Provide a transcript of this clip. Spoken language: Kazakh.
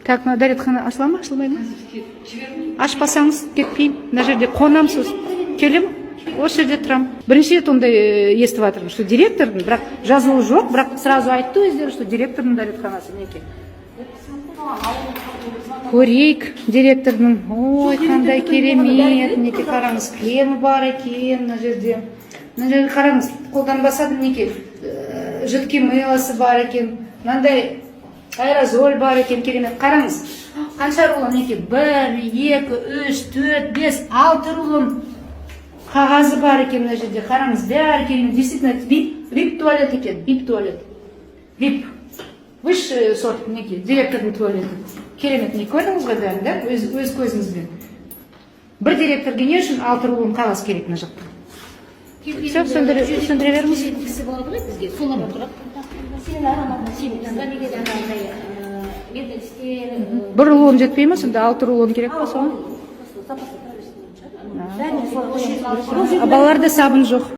Так, мына дәретхана ашыла ма, ашылмай ма? Ашпасаңыз кетпеймін. Мына жерде қонамсыз. Келем, осы жерде тұрам. Бірінші рет ондай естіп жатырмын, что директордың, бірақ жазылуы жоқ, бірақ сразу айтты өздері, что директордың дәретханасы неке. Көрейік директордың. Ой, қандай керемет, неке қараңыз, кремі бар екен мына жерде. Мына жерде қараңыз, қолданбасады неке, жидкий мылосы бар екен. Мынандай аэрозоль бар екен, керемет. Қараңыз, қанша рулон неке? 1, 2, 3, 4, 5, 6 рулон қағазы бар екен мына жерде. Қараңыз, бәрі керемет. Действительно, VIP туалет екен, VIP туалет. VIP. Высший сорт неке, директордың туалеті. Керемет, не көрдіңіз ғой бәрін, да? Өз көзіңізбен. Бір директорға не үшін 6 рулон қағаз керек мына жақта? Все, сөндіре беріңіз. Бір рулон жетпей ме, сонда 6 рулон керек па соған? Балаларда сабын жоқ.